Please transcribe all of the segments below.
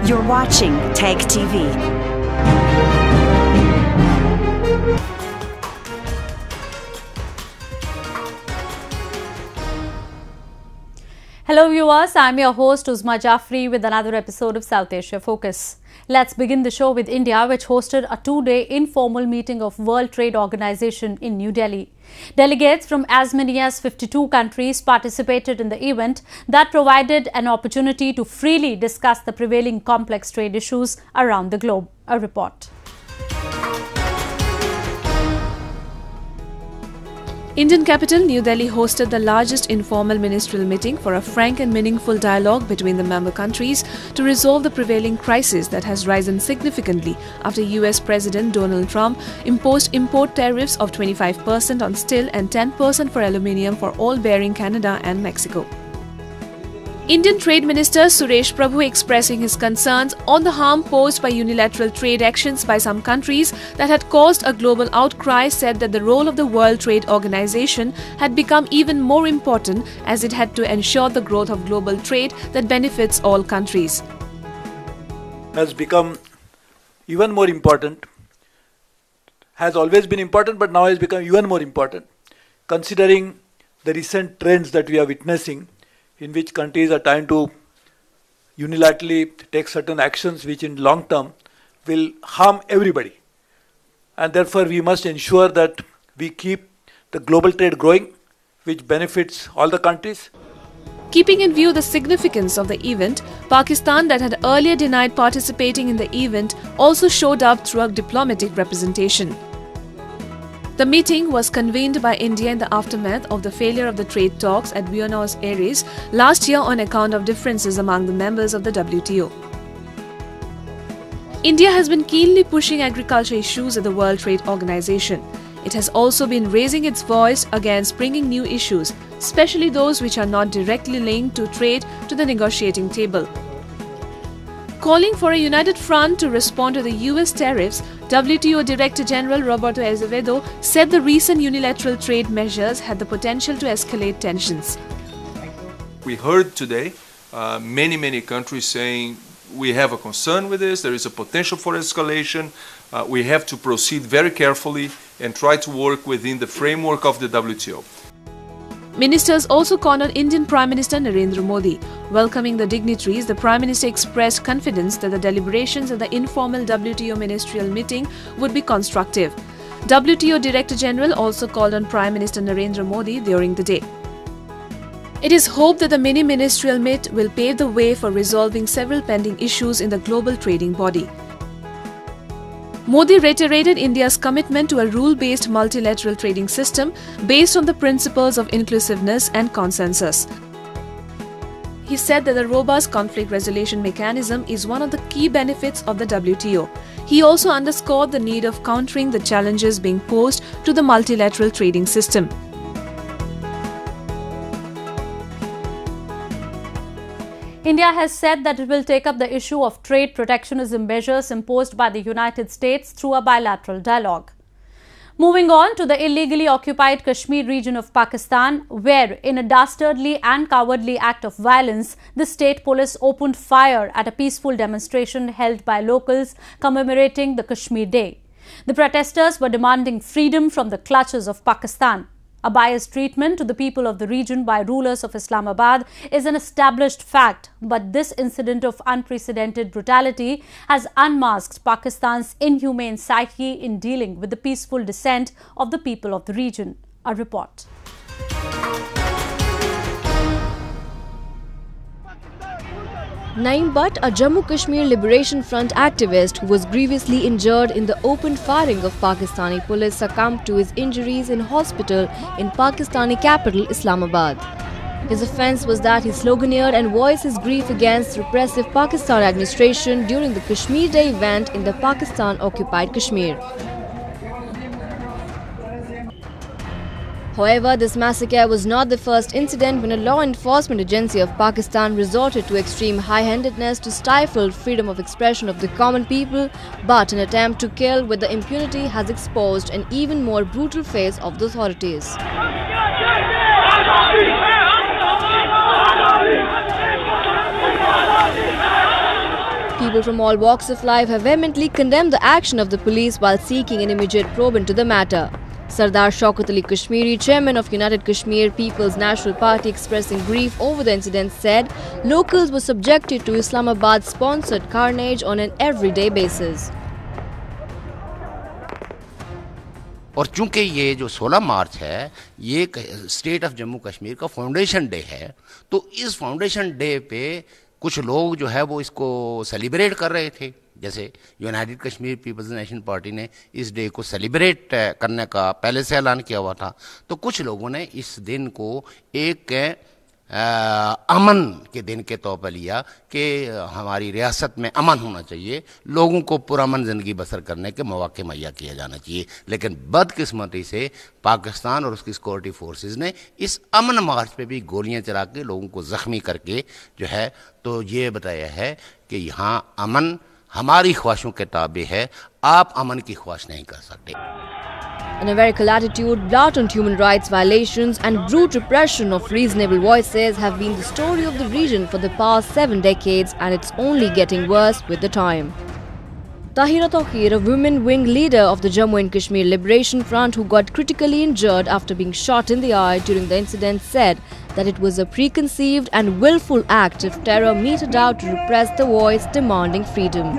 You're watching TAG TV. Hello viewers, I'm your host Uzma Jafri with another episode of South Asia Focus. Let's begin the show with India, which hosted a two-day informal meeting of World Trade Organization in New Delhi. Delegates from as many as 52 countries participated in the event that provided an opportunity to freely discuss the prevailing complex trade issues around the globe. A report. Indian capital New Delhi hosted the largest informal ministerial meeting for a frank and meaningful dialogue between the member countries to resolve the prevailing crisis that has risen significantly after US President Donald Trump imposed import tariffs of 25% on steel and 10% for aluminium for all bearing Canada and Mexico. Indian Trade Minister Suresh Prabhu, expressing his concerns on the harm posed by unilateral trade actions by some countries that had caused a global outcry, said that the role of the World Trade Organization had become even more important as it had to ensure the growth of global trade that benefits all countries. Has become even more important, has always been important, but now has become even more important, considering the recent trends that we are witnessing, in which countries are trying to unilaterally take certain actions which in long term will harm everybody. And therefore we must ensure that we keep the global trade growing, which benefits all the countries. Keeping in view the significance of the event, Pakistan, that had earlier denied participating in the event, also showed up through a diplomatic representation. The meeting was convened by India in the aftermath of the failure of the trade talks at Buenos Aires last year on account of differences among the members of the WTO. India has been keenly pushing agriculture issues at the World Trade Organization. It has also been raising its voice against bringing new issues, especially those which are not directly linked to trade, to the negotiating table. Calling for a united front to respond to the US tariffs, WTO Director General Roberto Azevedo said the recent unilateral trade measures had the potential to escalate tensions. We heard today many countries saying we have a concern with this, there is a potential for escalation, we have to proceed very carefully and try to work within the framework of the WTO. Ministers also called on Indian Prime Minister Narendra Modi. Welcoming the dignitaries, the Prime Minister expressed confidence that the deliberations at the informal WTO ministerial meeting would be constructive. WTO Director General also called on Prime Minister Narendra Modi during the day. It is hoped that the mini-ministerial meet will pave the way for resolving several pending issues in the global trading body. Modi reiterated India's commitment to a rule-based multilateral trading system based on the principles of inclusiveness and consensus. He said that the robust conflict resolution mechanism is one of the key benefits of the WTO. He also underscored the need of countering the challenges being posed to the multilateral trading system. India has said that it will take up the issue of trade protectionism measures imposed by the United States through a bilateral dialogue. Moving on to the illegally occupied Kashmir region of Pakistan, where in a dastardly and cowardly act of violence, the state police opened fire at a peaceful demonstration held by locals commemorating the Kashmir Day. The protesters were demanding freedom from the clutches of Pakistan. A biased treatment to the people of the region by rulers of Islamabad is an established fact, but this incident of unprecedented brutality has unmasked Pakistan's inhumane psyche in dealing with the peaceful dissent of the people of the region. A report. Naeem Butt, a Jammu Kashmir Liberation Front activist who was grievously injured in the open firing of Pakistani police, succumbed to his injuries in hospital in Pakistani capital Islamabad. His offence was that he sloganeered and voiced his grief against repressive Pakistan administration during the Kashmir Day event in the Pakistan-occupied Kashmir. However, this massacre was not the first incident when a law enforcement agency of Pakistan resorted to extreme high-handedness to stifle freedom of expression of the common people, but an attempt to kill with the impunity has exposed an even more brutal face of the authorities. People from all walks of life have vehemently condemned the action of the police while seeking an immediate probe into the matter. Sardar Shaukat Ali Kashmiri, chairman of United Kashmir People's National Party, expressing grief over the incident, said locals were subjected to Islamabad-sponsored carnage on an everyday basis. और चूंकि ये जो 16 मार्च है ये state of Jammu Kashmir का foundation day है, तो इस फाउंडेशन डे पे कुछ लोग जो है वो इसको सेलिब्रेट कर रहे थे। जैसे United Kashmir People's National Party ने इस डे को सेलिब्रेट करने का पहले से ऐलान किया हुआ था, तो कुछ लोगों ने इस दिन को एक अमन के दिन के तौर पर लिया कि हमारी रियासत में अमन होना चाहिए, लोगों को पुरअमन ज़िंदगी बसर करने के मौके मुहैया किया जाना चाहिए। लेकिन बदकिस्मती से पाकिस्तान और उसकी सिक्योरिटी फोर्सेस ने इस अमन मार्च पे भी गोलियां चला के लोगों को ज़ख्मी करके जो है तो ये बताया है कि यहाँ अमन हमारी ख्वाहिशों के ताबे है, आप अमन की ख्वाहिश नहीं कर सकते। An American attitude, blatant human rights violations and brute repression of reasonable voices have been the story of the region for the past 7 decades, and it's only getting worse with the time. Tahira Tawqir, a women wing leader of the Jammu and Kashmir Liberation Front who got critically injured after being shot in the eye during the incident, said that it was a preconceived and willful act of terror meted out to repress the voice demanding freedom.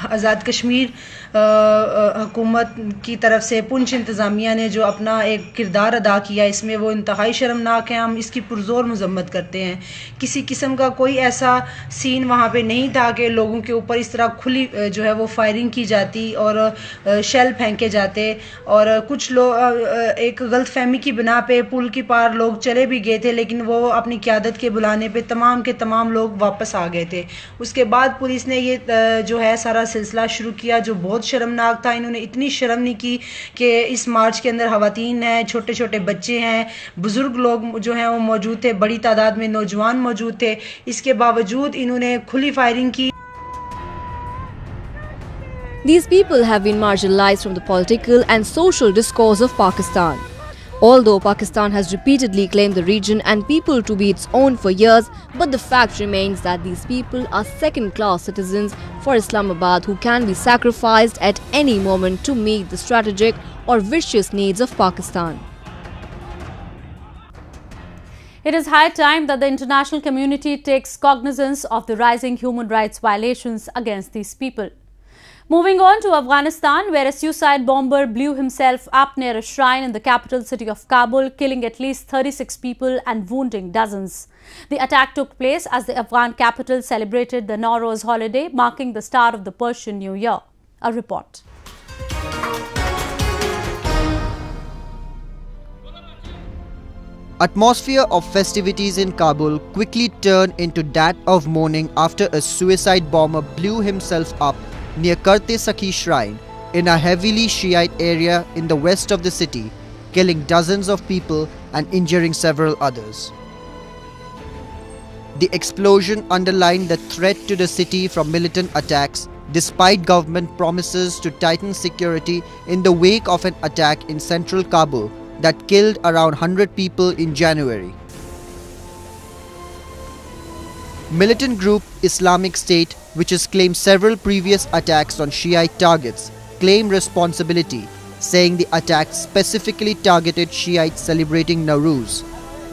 Azad Kashmir हुकूमत की तरफ से पुंछ इंतज़ामिया ने जो अपना एक किरदार अदा किया, इसमें वो इंतहाई शर्मनाक है। हम इसकी पुरज़ोर मज़म्मत करते हैं। किसी किस्म का कोई ऐसा सीन वहाँ पे नहीं था कि लोगों के ऊपर इस तरह खुली जो है वो फायरिंग की जाती और शेल फेंके जाते, और कुछ लोग एक गलत फहमी की बिना पे पुल की पार लोग चले भी गए थे, लेकिन वो अपनी क़यादत के बुलाने पे तमाम के तमाम लोग वापस आ गए थे। उसके बाद पुलिस ने ये जो है सारा सिलसिला शुरू किया जो बहुत शर्मनाक था। इन्होंने इतनी शर्म नहीं की कि इस मार्च के अंदर ख़वातीन हैं, छोटे छोटे बच्चे हैं, बुज़ुर्ग लोग जो हैं वो मौजूद थे, बड़ी तादाद में नौजवान मौजूद थे। इसके बावजूद इन्होंने खुली फायरिंग की। These people have been marginalized from the political and social discourse of Pakistan. Although Pakistan has repeatedly claimed the region and people to be its own for years, but the fact remains that these people are second-class citizens for Islamabad who can be sacrificed at any moment to meet the strategic or vicious needs of Pakistan. It is high time that the international community takes cognizance of the rising human rights violations against these people. Moving on to Afghanistan, where a suicide bomber blew himself up near a shrine in the capital city of Kabul, killing at least 36 people and wounding dozens. The attack took place as the Afghan capital celebrated the Nowruz holiday, marking the start of the Persian New Year. A report. Atmosphere of festivities in Kabul quickly turned into that of mourning after a suicide bomber blew himself up near Karte Sakhi Shrine in a heavily Shiite area in the west of the city, killing dozens of people and injuring several others. The explosion underlined the threat to the city from militant attacks, despite government promises to tighten security in the wake of an attack in central Kabul that killed around 100 people in January. Militant group Islamic State, which has claimed several previous attacks on Shiite targets, claimed responsibility, saying the attack specifically targeted Shiites celebrating Nowruz,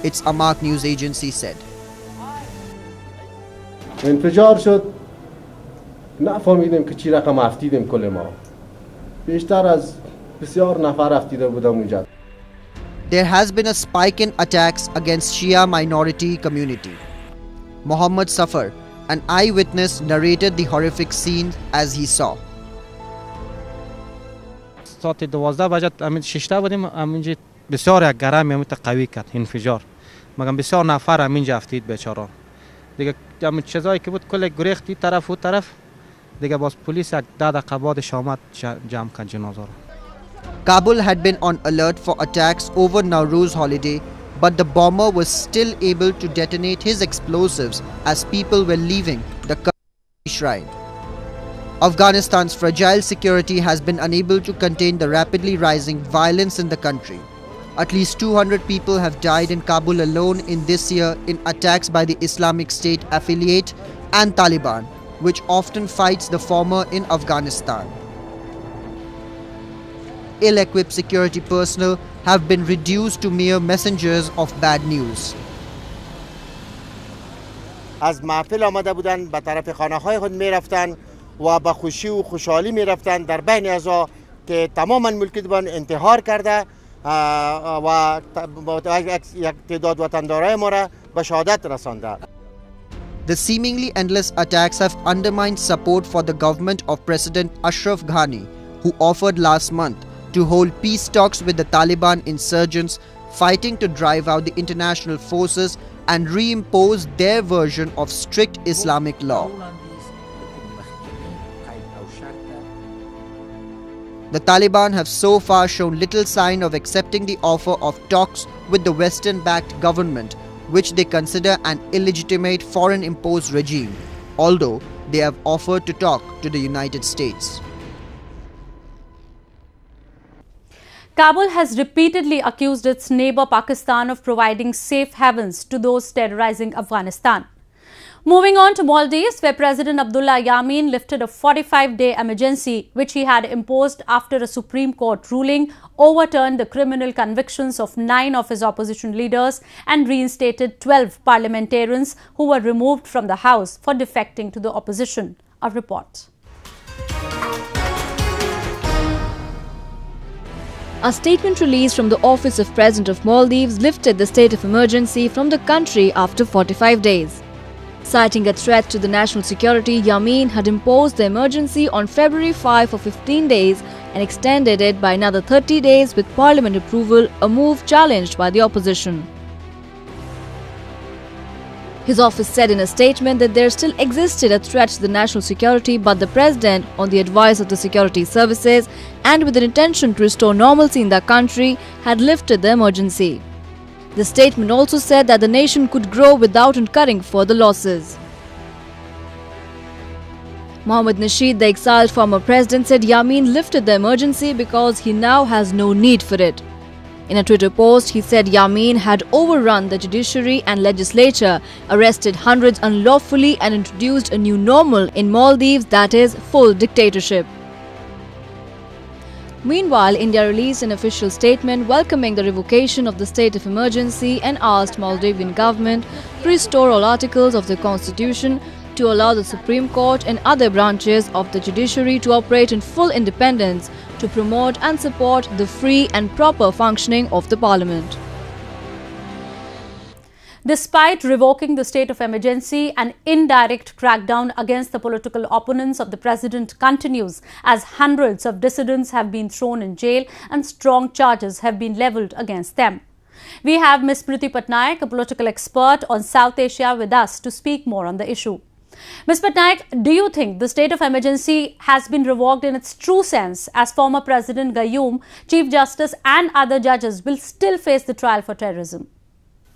its Amaq news agency said. انفجار شد نفهمیدیم که چی رقم افتیدیم کل ما بیشتر از بسیار نفر افتیده بودم اونجا. There has been a spike in attacks against Shia minority community. Muhammad Safar, an eyewitness, narrated the horrific scene as he saw. ساعت 12 بجه امید 6 بودیم امینجا بسیار یک گرم امید قوی کرد انفجار مگم بسیار نفر امینجا افتید بیچاره دیگه همین چیزایی که بود کل گریختی طرف و طرف دیگه باز پلیس یک 10 دقیقه بعدش آمد جمع کرد جنازه رو. Kabul had been on alert for attacks over Nowruz holiday, but the bomber was still able to detonate his explosives as people were leaving the shrine. Afghanistan's fragile security has been unable to contain the rapidly rising violence in the country. At least 200 people have died in Kabul alone in this year in attacks by the Islamic State affiliate and Taliban, which often fights the former in Afghanistan. Ill-equipped security personnel have been reduced to mere messengers of bad news. از محفل آمده بودند به طرف خانه‌های خود می‌رفتند و با خوشی و خوشحالی می‌رفتند در بین ازا که تماما ملکیتشان انتحار کرده و یک تعداد وطندارای ما را به شهادت رسانده. The seemingly endless attacks have undermined support for the government of President Ashraf Ghani, who offered last month to hold peace talks with the Taliban insurgents fighting to drive out the international forces and reimpose their version of strict Islamic law. The Taliban have so far shown little sign of accepting the offer of talks with the Western-backed government, which they consider an illegitimate foreign-imposed regime, although they have offered to talk to the United States. Kabul has repeatedly accused its neighbor Pakistan of providing safe havens to those terrorizing Afghanistan. Moving on to Maldives, where President Abdullah Yameen lifted a 45-day emergency which he had imposed after a Supreme Court ruling overturned the criminal convictions of 9 of his opposition leaders and reinstated 12 parliamentarians who were removed from the House for defecting to the opposition. A report. A statement released from the Office of President of Maldives lifted the state of emergency from the country after 45 days. Citing a threat to the national security, Yameen had imposed the emergency on February 5 for 15 days and extended it by another 30 days with parliament approval, a move challenged by the opposition. His office said in a statement that there still existed a threat to the national security, but the president, on the advice of the security services and with an intention to restore normalcy in the country, had lifted the emergency. The statement also said that the nation could grow without incurring further losses. Mohammad Nasheed, the exiled former president, said Yameen lifted the emergency because he now has no need for it. In a Twitter post, he said Yameen had overrun the judiciary and legislature, arrested hundreds unlawfully and introduced a new normal in Maldives, that is, full dictatorship. Meanwhile, India released an official statement welcoming the revocation of the state of emergency and asked Maldivian government to restore all articles of the constitution to allow the Supreme Court and other branches of the judiciary to operate in full independence to promote and support the free and proper functioning of the parliament. Despite revoking the state of emergency, an indirect crackdown against the political opponents of the president continues as hundreds of dissidents have been thrown in jail and strong charges have been levelled against them. We have Ms. Priti Patnaik, a political expert on South Asia, with us to speak more on the issue. Ms. Patnaik, do you think the state of emergency has been revoked in its true sense, as former President Gayoom, Chief Justice and other judges will still face the trial for terrorism?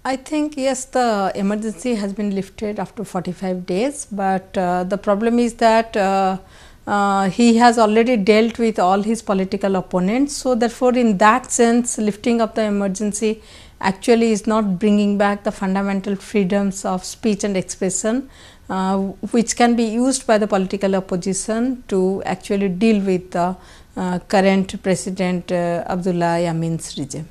I think yes, the emergency has been lifted after 45 days, but the problem is that he has already dealt with all his political opponents. So therefore, in that sense, lifting of the emergency actually is not bringing back the fundamental freedoms of speech and expression, which can be used by the political opposition to actually deal with the current President Abdullah Yameen's regime.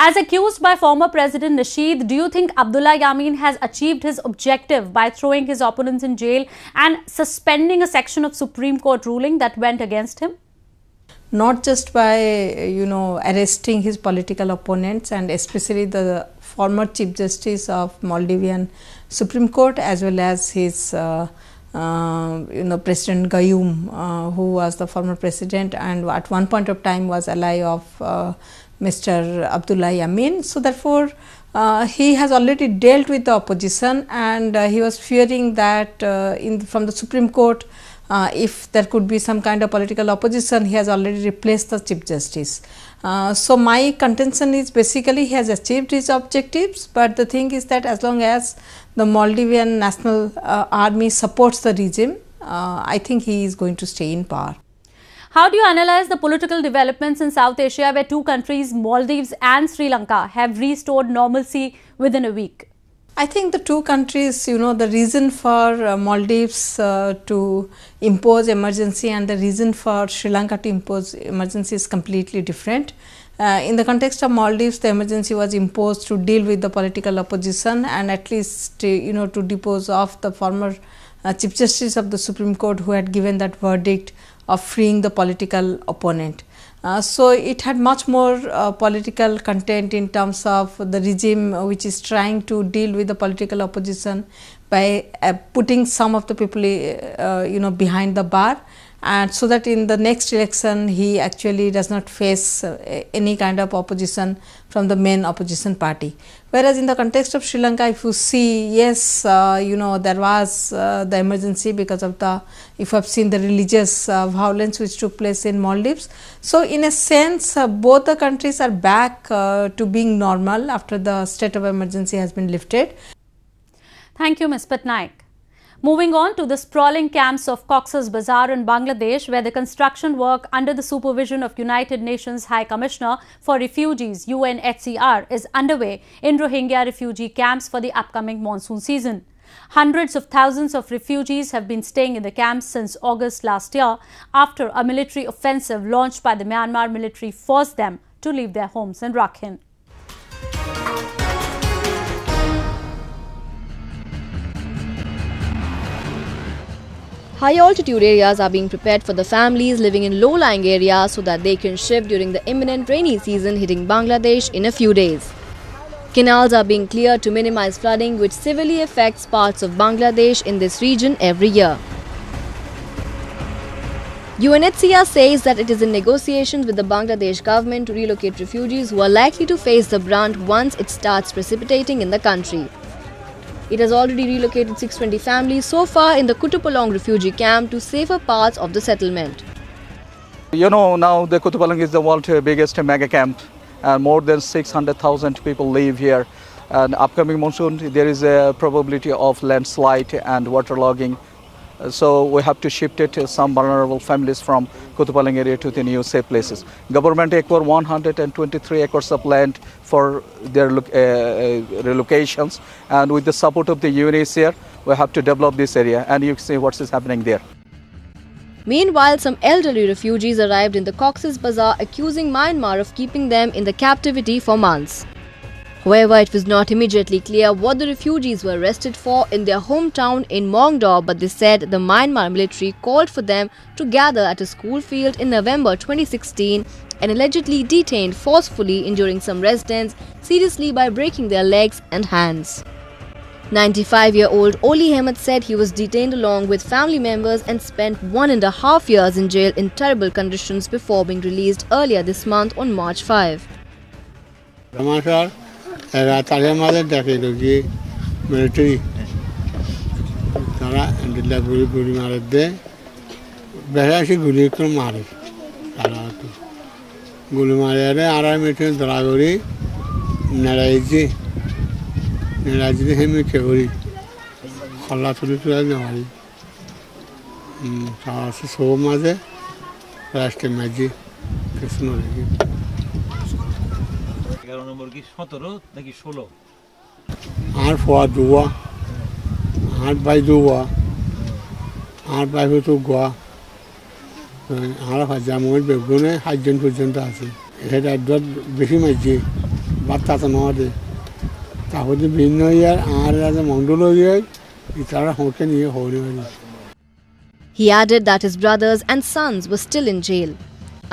As accused by former President Nasheed, do you think Abdullah Yameen has achieved his objective by throwing his opponents in jail and suspending a section of Supreme Court ruling that went against him? Not just by, arresting his political opponents, and especially the former Chief Justice of Maldivian Supreme Court, as well as his President Gayoom, who was the former president and at one point of time was ally of Mr. Abdullah Yameen. So therefore, he has already dealt with the opposition, and he was fearing that from the Supreme Court, if there could be some kind of political opposition, he has already replaced the Chief Justice. So my contention is basically he has achieved his objectives, but the thing is that as long as the Maldivian National Army supports the regime, I think he is going to stay in power. How do you analyze the political developments in South Asia where two countries, Maldives and Sri Lanka, have restored normalcy within a week? I think the two countries, the reason for Maldives to impose emergency and the reason for Sri Lanka to impose emergency is completely different. In the context of Maldives, the emergency was imposed to deal with the political opposition and at least, to depose off the former Chief Justice of the Supreme Court who had given that verdict of freeing the political opponent. So it had much more political content in terms of the regime which is trying to deal with the political opposition by putting some of the people behind the bar, and so that in the next election he actually does not face any kind of opposition from the main opposition party. Whereas in the context of Sri Lanka, if you see, yes, there was the emergency because of if you have seen the religious violence which took place in Maldives. So in a sense, both the countries are back to being normal after the state of emergency has been lifted. Thank you, Ms. Patnaik. Moving on to the sprawling camps of Cox's Bazar in Bangladesh, where the construction work under the supervision of United Nations High Commissioner for Refugees UNHCR is underway in Rohingya refugee camps for the upcoming monsoon season. Hundreds of thousands of refugees have been staying in the camps since August last year after a military offensive launched by the Myanmar military forced them to leave their homes in Rakhine. High altitude areas are being prepared for the families living in low-lying areas so that they can shift during the imminent rainy season hitting Bangladesh in a few days. Canals are being cleared to minimize flooding, which severely affects parts of Bangladesh in this region every year. UNHCR says that it is in negotiations with the Bangladesh government to relocate refugees who are likely to face the brunt once it starts precipitating in the country. It has already relocated 620 families so far in the Kutupalong refugee camp to safer parts of the settlement. Now the Kutupalong is the world's biggest mega camp, and more than 600,000 people live here. And upcoming monsoon, there is a probability of landslide and waterlogging. So we have to shift it to some vulnerable families from Kutupalong area to the new safe places. Government acquired 123 acres of land for their relocations, and with the support of the UNHCR, we have to develop this area, and you see what is happening there. Meanwhile, some elderly refugees arrived in the Cox's Bazar accusing Myanmar of keeping them in the captivity for months. However, it was not immediately clear what the refugees were arrested for in their hometown in Mongdor, but they said the Myanmar military called for them to gather at a school field in November 2016 and allegedly detained forcefully, injuring some residents seriously by breaking their legs and hands. 95-year-old Oli Ahmed said he was detained along with family members and spent 1.5 years in jail in terrible conditions before being released earlier this month on March 5. military তারা দিল্লা গুলি গুলি মারে দে বেশি গুলি করে মারে তারা তো গুলি মারে আড়াই মিনিট ধরা করি নারাইজি হেমি কেউরি খল্লা তুলি তুলে নেওয়ারি সব মাঝে রাষ্ট্রের মাঝি কৃষ্ণ রেখি 11 নম্বর কি 17 নাকি 16 আর ফোয়া দুয়া আর বাই দুয়া আর বাই তো গোয়া আর হাজামর বেগুনে হাইজন পর্যন্ত আছে এটা দত বেশি মাঝি বার্তা তো নদে তাহলে ভিন্ন ইয়ার আর রাজা মন্ডল হয়ে ইতারা হোকে নিয়ে Hare Hare He added that his brothers and sons were still in jail.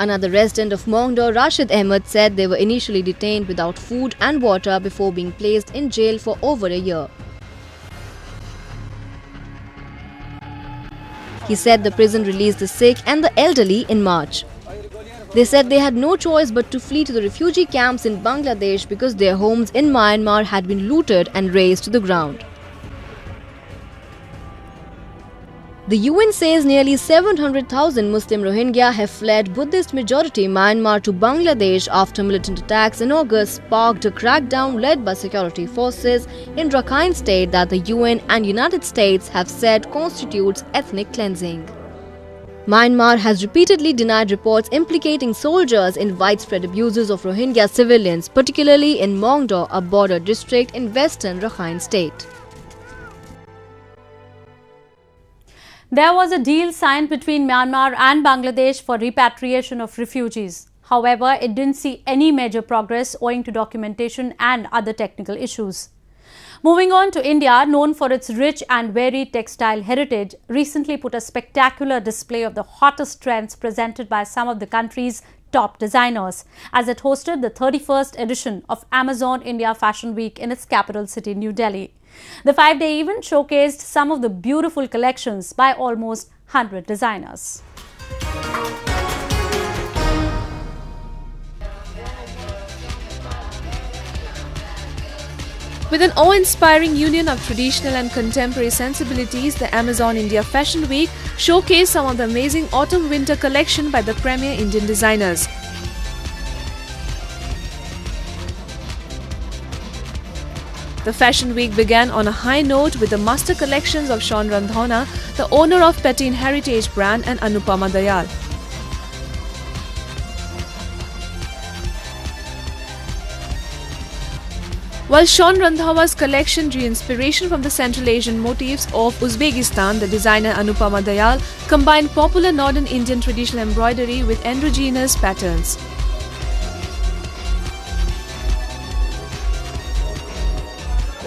Another resident of Mongdor, Rashid Ahmed, said they were initially detained without food and water before being placed in jail for over a year. He said the prison released the sick and the elderly in March. They said they had no choice but to flee to the refugee camps in Bangladesh because their homes in Myanmar had been looted and razed to the ground. The UN says nearly 700,000 Muslim Rohingya have fled Buddhist-majority Myanmar to Bangladesh after militant attacks in August sparked a crackdown led by security forces in Rakhine State that the UN and United States have said constitutes ethnic cleansing. Myanmar has repeatedly denied reports implicating soldiers in widespread abuses of Rohingya civilians, particularly in Mongdo, a border district in western Rakhine State. There was a deal signed between Myanmar and Bangladesh for repatriation of refugees. However, it didn't see any major progress owing to documentation and other technical issues. Moving on to India, known for its rich and varied textile heritage, recently put a spectacular display of the hottest trends presented by some of the country's top designers, as it hosted the 31st edition of Amazon India Fashion Week in its capital city, New Delhi. The 5-day event showcased some of the beautiful collections by almost 100 designers. With an awe-inspiring union of traditional and contemporary sensibilities, the Amazon India Fashion Week showcased some of the amazing autumn-winter collection by the premier Indian designers. The Fashion Week began on a high note with the master collections of Sean Randhawa, the owner of Patin Heritage brand, and Anupama Dayal. While Sean Randhawa's collection drew inspiration from the Central Asian motifs of Uzbekistan, the designer Anupama Dayal combined popular Northern Indian traditional embroidery with androgynous patterns.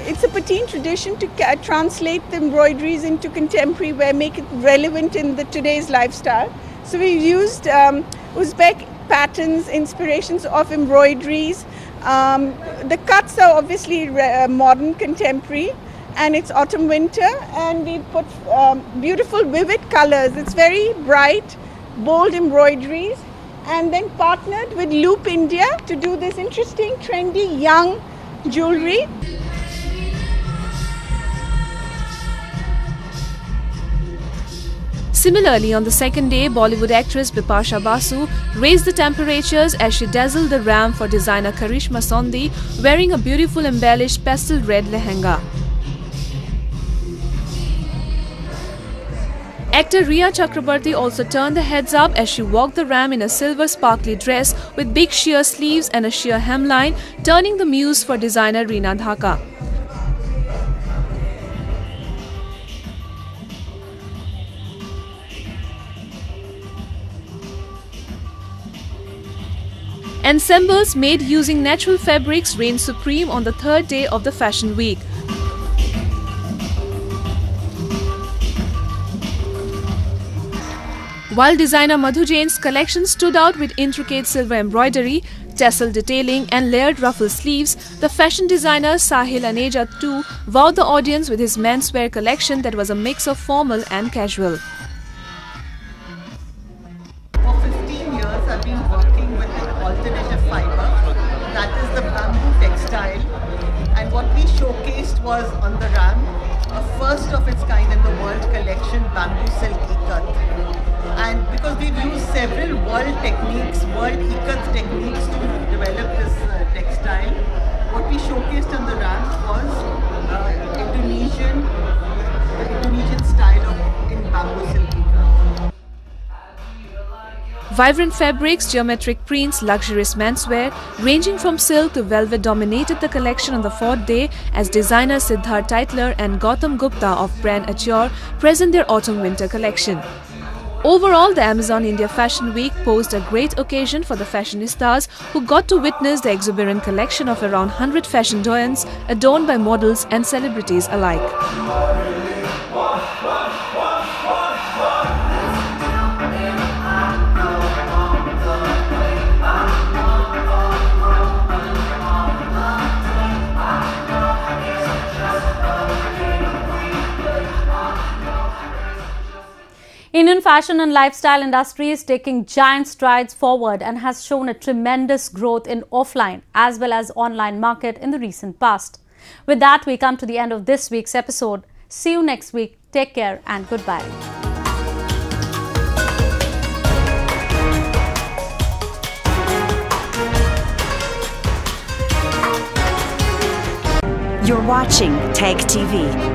It's a Patin tradition to translate the embroideries into contemporary wear, make it relevant in today's lifestyle. So we've used Uzbek patterns, inspirations of embroideries. The cuts are obviously modern, contemporary, and it's autumn winter, and we put beautiful vivid colors. It's very bright, bold embroideries, and then partnered with Loop India to do this interesting, trendy, young jewelry. Similarly, on the second day, Bollywood actress Bipasha Basu raised the temperatures as she dazzled the ramp for designer Karishma Sondhi, wearing a beautiful embellished pastel red lehenga. Actor Riya Chakrabarti also turned the heads up as she walked the ramp in a silver sparkly dress with big sheer sleeves and a sheer hemline, turning the muse for designer Reena Dhaka. Ensembles made using natural fabrics reigned supreme on the third day of the Fashion Week. While designer Madhu Jain's collection stood out with intricate silver embroidery, tassel detailing and layered ruffle sleeves, the fashion designer Sahil Aneja too wowed the audience with his menswear collection that was a mix of formal and casual. For 15 years I've been working with an alternative fiber, that is the bamboo textile, and what we showcased was on the ramp a first of its kind in the world collection, bamboo silk ikat. And because we've used several world techniques, world ikat techniques to develop this textile, what we showcased on the ramp was Indonesian style in bamboo silk ikat. Vibrant fabrics, geometric prints, luxurious menswear, ranging from silk to velvet dominated the collection on the fourth day as designers Siddharth Teitler and Gautam Gupta of brand Achur present their autumn-winter collection. Overall, the Amazon India Fashion Week posed a great occasion for the fashionistas who got to witness the exuberant collection of around 100 fashion doyens adorned by models and celebrities alike. Indian fashion and lifestyle industry is taking giant strides forward and has shown a tremendous growth in offline as well as online market in the recent past. With that, we come to the end of this week's episode. See you next week. Take care and goodbye. You're watching TAG TV.